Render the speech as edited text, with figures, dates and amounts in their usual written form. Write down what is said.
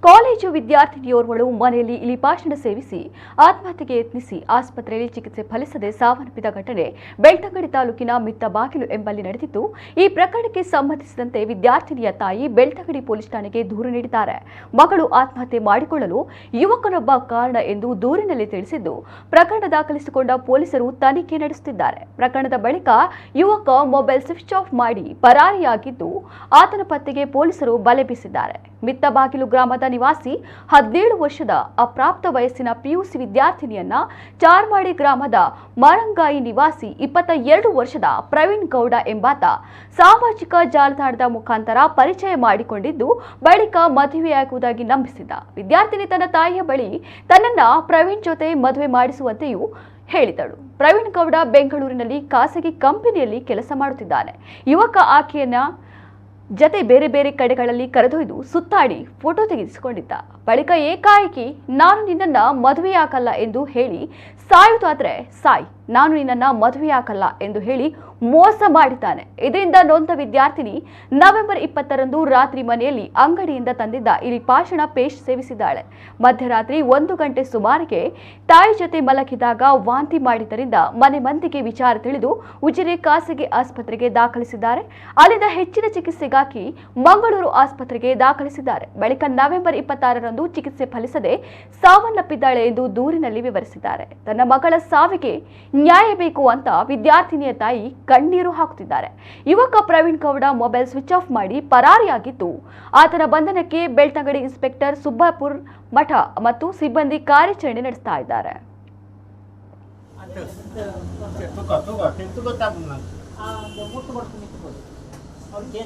College ವಿದ್ಯಾರ್ಥಿನಿಯೋರ್ವಳು ಮನೆಯಲ್ಲಿ ಇಲಿಪಾಷಣ ಸೇವಿಸಿ ಆತ್ಮಹತ್ಯೆಗೆ ಯತ್ನಿಸಿ ಆಸ್ಪತ್ರೆಯಲ್ಲಿ ಚಿಕಿತ್ಸೆ ಫಲಿಸದೆ ಸಾವನ್ನಪ್ಪಿದ ಘಟನೆ ಬೆಳ್ತಂಗಡಿ ತಾಲೂಕಿನ ಮಿತ್ತಬಾಗಿಲು ಎಂಬಲ್ಲಿ ನಡೆದಿದ್ದು, ಈ ಪ್ರಕರಣಕ್ಕೆ ಸಂಬಂಧಿಸಿದಂತೆ ವಿದ್ಯಾರ್ಥಿನಿಯ ತಾಯಿ ಬೆಳ್ತಂಗಡಿ ಪೊಲೀಸ್ ಠಾಣೆಗೆ ದೂರು ನೀಡಿದ್ದಾರೆ. ಮಗಳು ಆತ್ಮಹತ್ಯೆ ಮಾಡಿಕೊಳ್ಳಲು ಯುವಕನೊಬ್ಬ ಕಾರಣ ಎಂದು ದೂರಿನಲ್ಲಿ ತಿಳಿಸಿದ್ದು, ಪ್ರಕರಣ ದಾಖಲಿಸಿಕೊಂಡ ಪೊಲೀಸರು ತನಿಖೆ ನಡೆಸುತ್ತಿದ್ದಾರೆ. ಪ್ರಕರಣದ ಬಳಿಕ ಯುವಕ ಮೊಬೈಲ್ ಸ್ವಿಚ್ ಆಫ್ ಮಾಡಿ ಪರಾರಿಯಾಗಿದ್ದು, ಆತನ ಪತ್ತೆಗೆ ಪೊಲೀಸರು ಬಲೆ ಬೀಸಿದ್ದಾರೆ. ಮಿತ್ತಬಾಗಿಲು ಗ್ರಾಮದ ನಿವಾಸಿ 17 ವರ್ಷದ ಅಪ್ರಾಪ್ತ ವಯಸ್ಸಿನ ಪಿಯುಸಿ ವಿದ್ಯಾರ್ಥಿನಿಯನ್ನ ಚಾರ್ಮಾಡಿ ಗ್ರಾಮದ ಮರಂಗಾಯಿ ನಿವಾಸಿ 22 ವರ್ಷದ ಪ್ರವೀಣ್ ಗೌಡ ಎಂಬಾತ ಸಾಮಾಜಿಕ ಜಾಲತಾಣದ ಮುಖಾಂತರ ಪರಿಚಯ ಮಾಡಿಕೊಂಡಿದ್ದು, ಬಳಿಕ ಮದುವೆಯಾಗುವುದಾಗಿ ನಂಬಿಸಿದ. ವಿದ್ಯಾರ್ಥಿನಿ ತನ್ನ ತಾಯಿಯ ಬಳಿ ತನ್ನನ್ನ ಪ್ರವೀಣ್ ಜೊತೆ ಮದುವೆ ಮಾಡಿಸುವಂತೆಯೂ ಹೇಳಿದಳು. ಪ್ರವೀಣ್ ಗೌಡ ಬೆಂಗಳೂರಿನಲ್ಲಿ ಖಾಸಗಿ ಕಂಪನಿಯಲ್ಲಿ ಕೆಲಸ ಮಾಡುತ್ತಿದ್ದಾನೆ. ಯುವಕ ಆಕೆಯನ್ನ ಜತೆ ಬೇರೆ ಬೇರೆ ಕಡೆಗಳಲ್ಲಿ ಕರೆದೊಯ್ದು ಸುತ್ತಾಡಿ ಫೋಟೋ ತೆಗೆಸಿಕೊಂಡಿದ್ದ. ಬಳಿಕ ಏಕಾಏಕಿ ನಾನು ನಿನ್ನನ್ನ ಮದುವೆಯಾಗಲ್ಲ ಎಂದು ಹೇಳಿ, ಸಾಯುವುದಾದ್ರೆ ಸಾಯ್, ನಾನು ನಿನ್ನನ್ನ ಮದುವೆಯಾಗಲ್ಲ ಎಂದು ಹೇಳಿ ಮೋಸ ಮಾಡಿದ್ದಾನೆ. ಇದರಿಂದ ನೊಂದ ವಿದ್ಯಾರ್ಥಿನಿ ನವೆಂಬರ್ 20ರಂದು ರಾತ್ರಿ ಮನೆಯಲ್ಲಿ ಅಂಗಡಿಯಿಂದ ತಂದಿದ್ದ ಇಲಿಪಾಷಣ ಪೇಸ್ಟ್ ಸೇವಿಸಿದ್ದಾಳೆ. ಮಧ್ಯರಾತ್ರಿ 1 ಗಂಟೆ ಸುಮಾರಿಗೆ ತಾಯಿ ಜೊತೆ ಮಲಗಿದಾಗ ವಾಂತಿ ಮಾಡಿದ್ದರಿಂದ ಮನೆ ಮಂದಿಗೆ ವಿಚಾರ ತಿಳಿದು ಉಜಿರೆ ಖಾಸಗಿ ಆಸ್ಪತ್ರೆಗೆ ದಾಖಲಿಸಿದ್ದಾರೆ. ಅಲ್ಲಿಂದ ಹೆಚ್ಚಿನ ಚಿಕಿತ್ಸೆಗಾಗಿ ಮಂಗಳೂರು ಆಸ್ಪತ್ರೆಗೆ ದಾಖಲಿಸಿದ್ದಾರೆ. ಬಳಿಕ ನವೆಂಬರ್ 26ರಂದು ಚಿಕಿತ್ಸೆ ಫಲಿಸದೆ ಸಾವನ್ನಪ್ಪಿದ್ದಾಳೆ ಎಂದು ದೂರಿನಲ್ಲಿ ವಿವರಿಸಿದ್ದಾರೆ. ತನ್ನ ಮಗಳ ಸಾವಿಗೆ ನ್ಯಾಯ ಬೇಕು ಅಂತ ವಿದ್ಯಾರ್ಥಿನಿಯ ತಾಯಿ ಕಣ್ಣೀರು ಹಾಕುತ್ತಿದ್ದಾರೆ. ಯುವಕ Praveen Gowda mobile switch off ಮಾಡಿ ಪರಾರಿಯಾಗಿದ್ದು, ಆತನ ಬಂಧನಕ್ಕೆ ಬೆಳ್ತಂಗಡಿ ಇನ್ಸ್ಪೆಕ್ಟರ್ ಸುಬ್ಬಾಪುರ್ ಮಠ ಮತ್ತು ಸಿಬ್ಬಂದಿ ಕಾರ್ಯಾಚರಣೆ ನಡೆಸ್ತಾ ಇದ್ದಾರೆ. ಅವ್ರಿಗೆ